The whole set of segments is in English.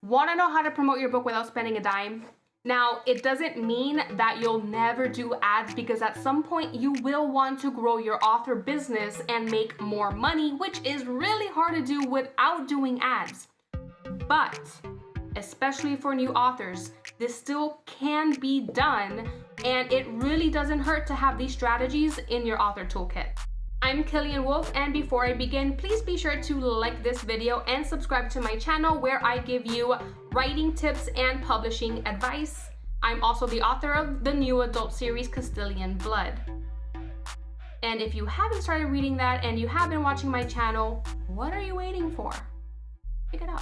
Want to know how to promote your book without spending a dime? Now, it doesn't mean that you'll never do ads, because at some point you will want to grow your author business and make more money, which is really hard to do without doing ads. But especially for new authors, this still can be done, and it really doesn't hurt to have these strategies in your author toolkit. I'm Killian Wolf, and before I begin, please be sure to like this video and subscribe to my channel, where I give you writing tips and publishing advice. I'm also the author of the new adult series Castillian Blood. And if you haven't started reading that and you have been watching my channel, what are you waiting for? Pick it up.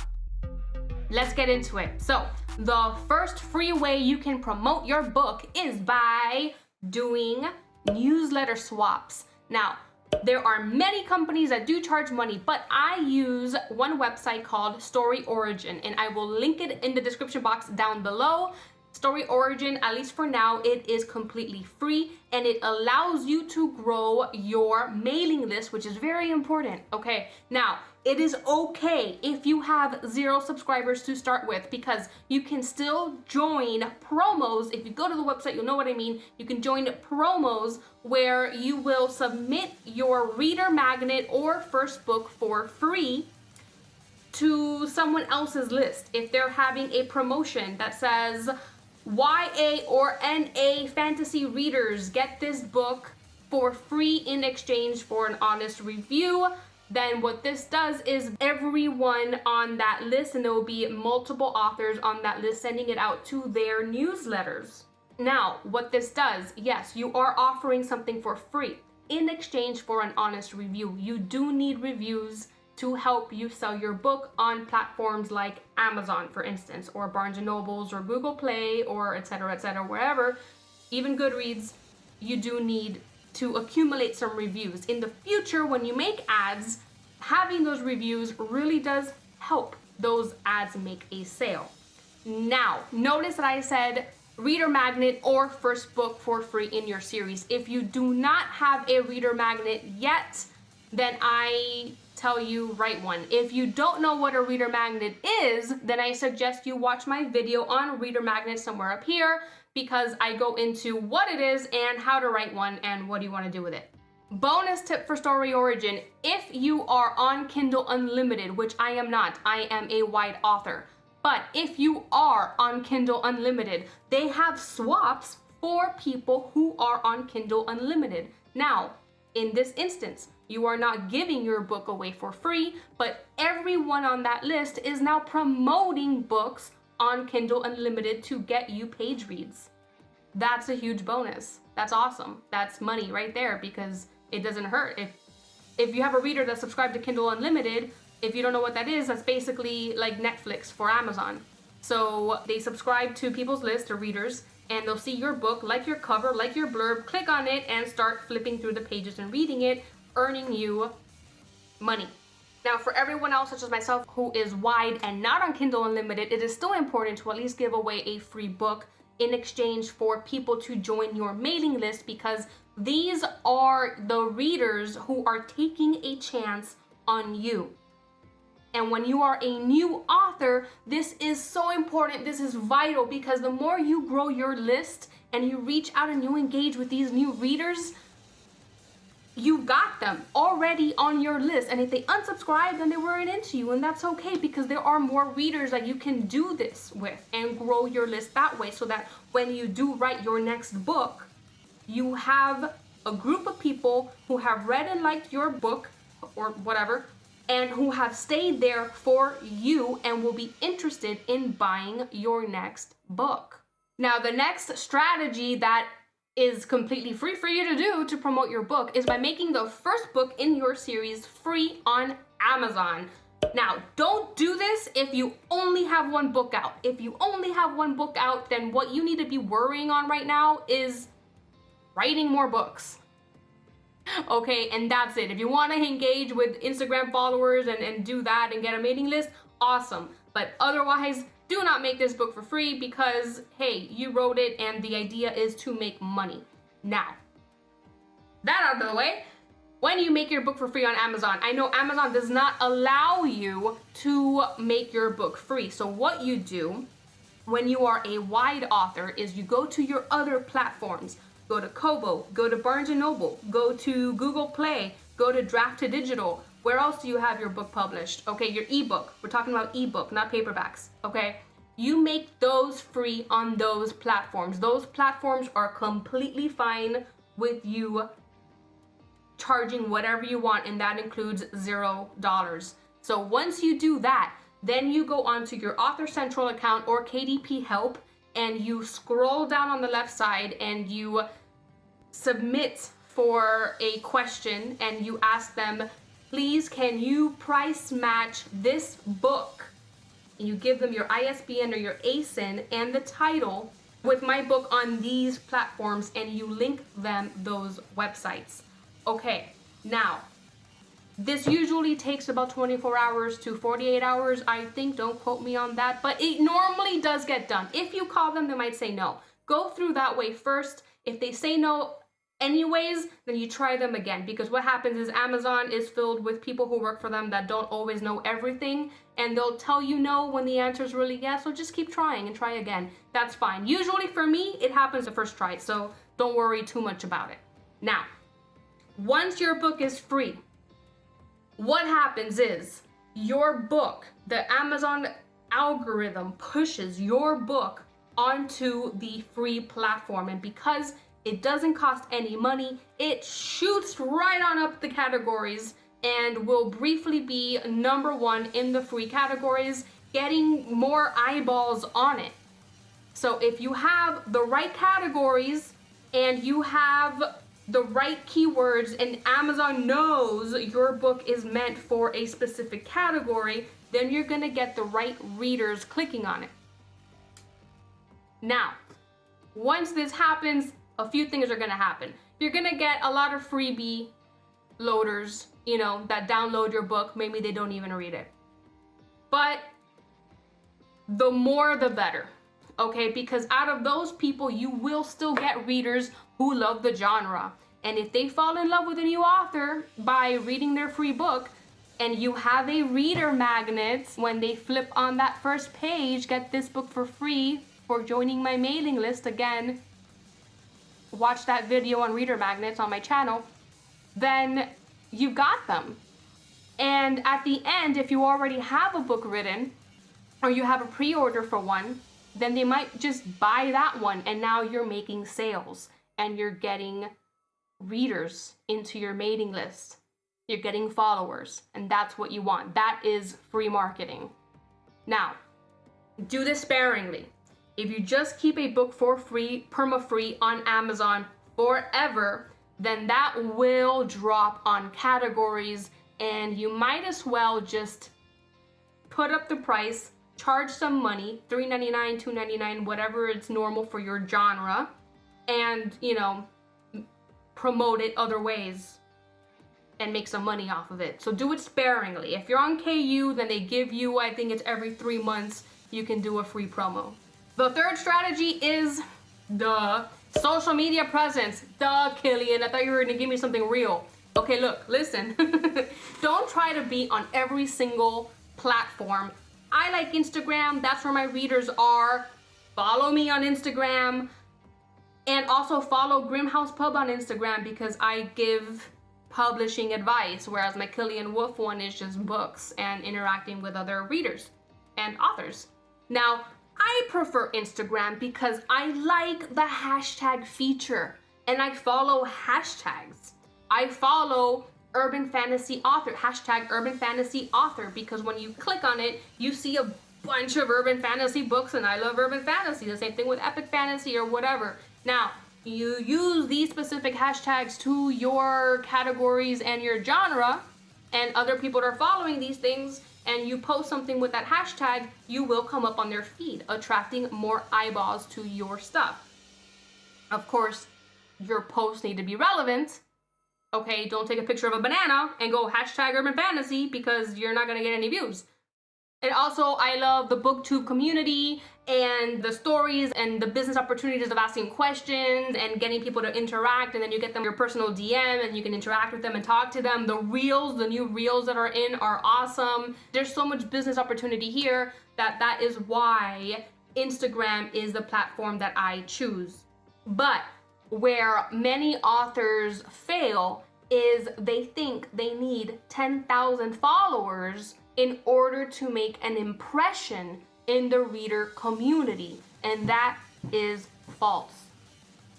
Let's get into it. So, the first free way you can promote your book is by doing newsletter swaps. Now, there are many companies that do charge money, but I use one website called Story Origin, and I will link it in the description box down below. Story Origin, at least for now, it is completely free, and it allows you to grow your mailing list, which is very important. Okay, now it is okay if you have 0 subscribers to start with, because you can still join promos. If you go to the website, you'll know what I mean. You can join promos where you will submit your reader magnet or first book for free to someone else's list. If they're having a promotion that says YA or NA fantasy readers get this book for free in exchange for an honest review, then what this does is everyone on that list, and there will be multiple authors on that list, sending it out to their newsletters. Now, what this does, yes, you are offering something for free in exchange for an honest review. You do need reviews to help you sell your book on platforms like Amazon, for instance, or Barnes & Nobles, or Google Play, or etc., wherever, even Goodreads. You do need to accumulate some reviews. In the future, when you make ads, having those reviews really does help those ads make a sale. Now, notice that I said reader magnet or first book for free in your series. If you do not have a reader magnet yet, then I tell you, write one. If you don't know what a reader magnet is, then I suggest you watch my video on reader magnet somewhere up here, because I go into what it is and how to write one and what do you want to do with it. Bonus tip for Story Origin: if you are on Kindle Unlimited, which I am not, I am a wide author, but if you are on Kindle Unlimited, they have swaps for people who are on Kindle Unlimited. Now, in this instance, you are not giving your book away for free, but everyone on that list is now promoting books on Kindle Unlimited to get you page reads. That's a huge bonus. That's awesome. That's money right there, because it doesn't hurt. If you have a reader that's subscribed to Kindle Unlimited, if you don't know what that is, that's basically like Netflix for Amazon. So they subscribe to people's list of readers, and they'll see your book, like your cover, like your blurb, click on it, and start flipping through the pages and reading it, earning you money. Now, for everyone else, such as myself, who is wide and not on Kindle Unlimited, it is still important to at least give away a free book in exchange for people to join your mailing list, because these are the readers who are taking a chance on you. And when you are a new author, this is so important. This is vital, because the more you grow your list and you reach out and you engage with these new readers, you've got them already on your list. And if they unsubscribe, then they weren't into you, and that's okay, because there are more readers that you can do this with and grow your list that way, so that when you do write your next book, you have a group of people who have read and liked your book or whatever, and who have stayed there for you and will be interested in buying your next book. Now, the next strategy that is completely free for you to do to promote your book is by making the first book in your series free on Amazon. Now, don't do this if you only have one book out. If you only have one book out, then what you need to be worrying on right now is writing more books. Okay, and that's it. If you want to engage with Instagram followers and do that and get a mailing list, awesome. But otherwise, do not make this book for free, because, hey, you wrote it and the idea is to make money. Now, that out of the way, when you make your book for free on Amazon, I know Amazon does not allow you to make your book free. So what you do when you are a wide author is you go to your other platforms. Go to Kobo, go to Barnes & Noble, go to Google Play, go to Draft to Digital. Where else do you have your book published? Okay, your ebook. We're talking about ebook, not paperbacks, okay? You make those free on those platforms. Those platforms are completely fine with you charging whatever you want, and that includes $0. So once you do that, then you go onto your Author Central account or KDP Help, and you scroll down on the left side and you submit for a question, and you ask them, please, can you price match this book? And you give them your ISBN or your ASIN and the title with my book on these platforms, and you link them those websites. Okay, now, this usually takes about 24 hours to 48 hours, I think. Don't quote me on that, but it normally does get done. If you call them, they might say no. Go through that way first. If they say no anyways, then you try them again, because what happens is Amazon is filled with people who work for them that don't always know everything, and they'll tell you no when the answer is really yes, so just keep trying and try again. That's fine. Usually for me, it happens the first try, so don't worry too much about it. Now, once your book is free, what happens is your book, the Amazon algorithm pushes your book onto the free platform, and because it doesn't cost any money, it shoots right on up the categories and will briefly be #1 in the free categories, getting more eyeballs on it. So if you have the right categories and you have the right keywords, and Amazon knows your book is meant for a specific category, then you're gonna get the right readers clicking on it. Now, once this happens, a few things are gonna happen. You're gonna get a lot of freebie loaders, that download your book. Maybe they don't even read it. But the more the better, okay? Because out of those people, you will still get readers who love the genre. And if they fall in love with a new author by reading their free book, and you have a reader magnet, when they flip on that first page, get this book for free for joining my mailing list. Again, watch that video on reader magnets on my channel, then you've got them. And at the end, if you already have a book written, or you have a pre-order for one, then they might just buy that one, and now you're making sales, and you're getting readers into your mailing list. You're getting followers, and that's what you want. That is free marketing. Now, do this sparingly. If you just keep a book for free, perma-free on Amazon forever, then that will drop on categories, and you might as well just put up the price, charge some money, $3.99, $2.99, whatever it's normal for your genre, and, promote it other ways and make some money off of it. So do it sparingly. If you're on KU, then they give you, I think it's every 3 months, you can do a free promo. The third strategy is the social media presence. Duh, Killian, I thought you were gonna give me something real. Okay, look, listen. Don't try to be on every single platform. I like Instagram, that's where my readers are. Follow me on Instagram. And also follow Grimhouse Pub on Instagram, because I give publishing advice, whereas my Killian Wolf one is just books and interacting with other readers and authors. Now, I prefer Instagram because I like the hashtag feature, and I follow hashtags. I follow urban fantasy author, hashtag urban fantasy author, because when you click on it, you see a bunch of urban fantasy books, and I love urban fantasy. The same thing with epic fantasy or whatever. Now, you use these specific hashtags to your categories and your genre, and other people that are following these things, and you post something with that hashtag, you will come up on their feed, attracting more eyeballs to your stuff. Of course, your posts need to be relevant. Okay, don't take a picture of a banana and go hashtag urban fantasy, because you're not gonna get any views. And also, I love the booktube community and the stories and the business opportunities of asking questions and getting people to interact, and then you get them your personal DM and you can interact with them and talk to them. The reels, the new reels that are in are awesome. There's so much business opportunity here that is why Instagram is the platform that I choose. But where many authors fail is they think they need 10,000 followers in order to make an impression in the reader community, and that is false.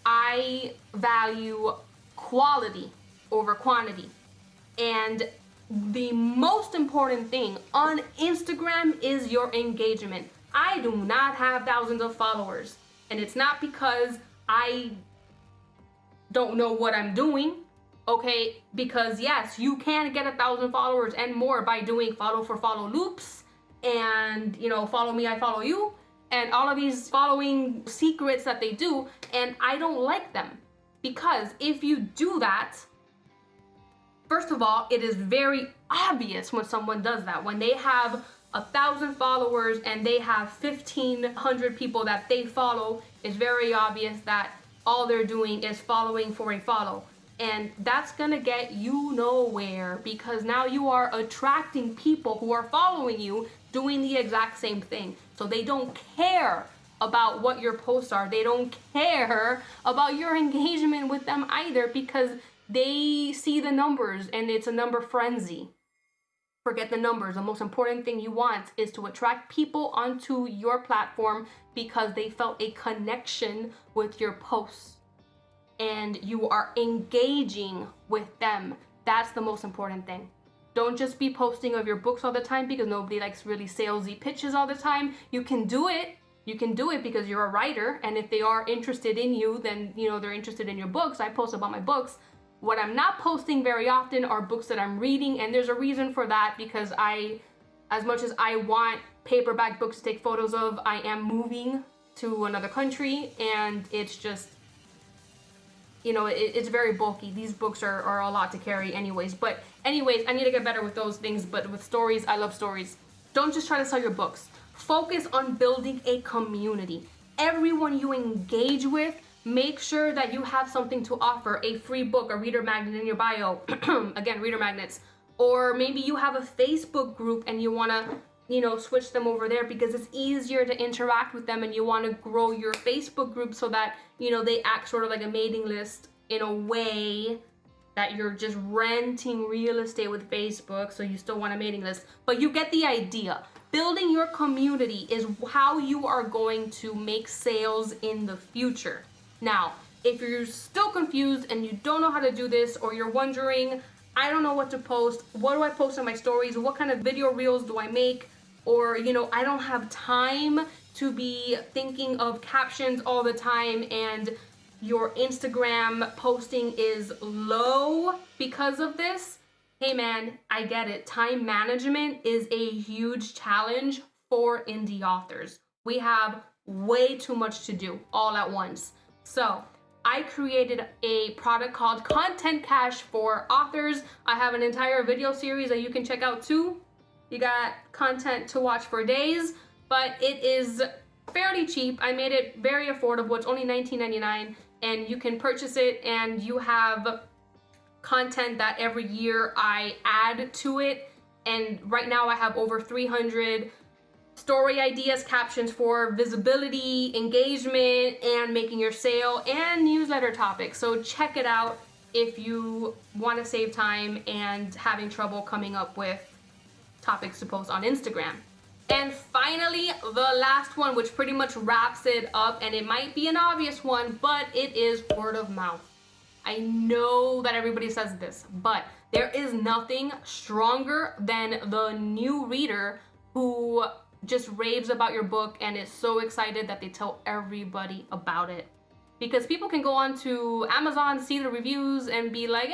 I value quality over quantity, and the most important thing on Instagram is your engagement. I do not have thousands of followers, and it's not because I don't know what I'm doing. Okay, because yes, you can get 1,000 followers and more by doing follow for follow loops and, follow me, I follow you, and all of these following secrets that they do, and I don't like them. Because if you do that, first of all, it is very obvious when someone does that. When they have 1,000 followers and they have 1,500 people that they follow, it's very obvious that all they're doing is following for a follow. And that's gonna get you nowhere, because now you are attracting people who are following you doing the exact same thing. So they don't care about what your posts are. They don't care about your engagement with them either, because they see the numbers and it's a number frenzy. Forget the numbers. The most important thing you want is to attract people onto your platform because they felt a connection with your posts and you are engaging with them. That's the most important thing. Don't just be posting of your books all the time, because nobody likes really salesy pitches all the time. You can do it. You can do it because you're a writer, and if they are interested in you, then they're interested in your books. I post about my books. What I'm not posting very often are books that I'm reading, and there's a reason for that, because as much as I want paperback books to take photos of, I am moving to another country, and it's just, it's very bulky. These books are a lot to carry anyways. But anyways, I need to get better with those things. But with stories, I love stories. Don't just try to sell your books. Focus on building a community. Everyone you engage with, make sure that you have something to offer. A free book, a reader magnet in your bio. Again, reader magnets. Or maybe you have a Facebook group and you want to switch them over there because it's easier to interact with them, and you want to grow your Facebook group so that, they act sort of like a mailing list in a way that you're just renting real estate with Facebook, so you still want a mailing list. But you get the idea. Building your community is how you are going to make sales in the future. Now, if you're still confused and you don't know how to do this, or you're wondering, I don't know what to post, what do I post on my stories, what kind of video reels do I make, or I don't have time to be thinking of captions all the time, and your Instagram posting is low because of this. Hey man, I get it. Time management is a huge challenge for indie authors. We have way too much to do all at once. So I created a product called Content Cash for authors. I have an entire video series that you can check out too. You got content to watch for days, but it is fairly cheap. I made it very affordable. It's only $19.99, and you can purchase it, and you have content that every year I add to it. And right now I have over 300 story ideas, captions for visibility, engagement, and making your sale, and newsletter topics. So check it out if you want to save time and having trouble coming up with topics to post on Instagram. And finally, the last one, which pretty much wraps it up, and it might be an obvious one, but it is word of mouth. I know that everybody says this, but there is nothing stronger than the new reader who just raves about your book and is so excited that they tell everybody about it. Because people can go on to Amazon, see the reviews, and be like,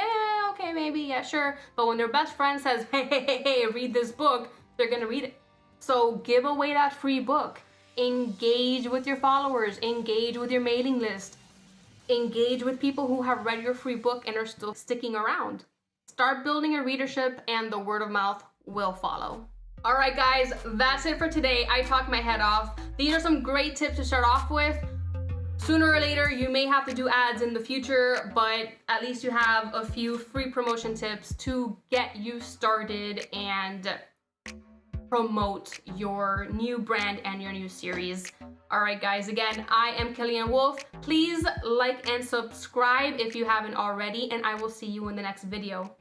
okay, maybe, yeah, sure. But when their best friend says, hey, read this book, they're gonna read it. So give away that free book. Engage with your followers. Engage with your mailing list. Engage with people who have read your free book and are still sticking around. Start building a readership, and the word of mouth will follow. All right, guys, that's it for today. I talked my head off. These are some great tips to start off with. Sooner or later, you may have to do ads in the future, but at least you have a few free promotion tips to get you started and promote your new brand and your new series. All right, guys, again, I am Killian Wolf. Please like and subscribe if you haven't already, and I will see you in the next video.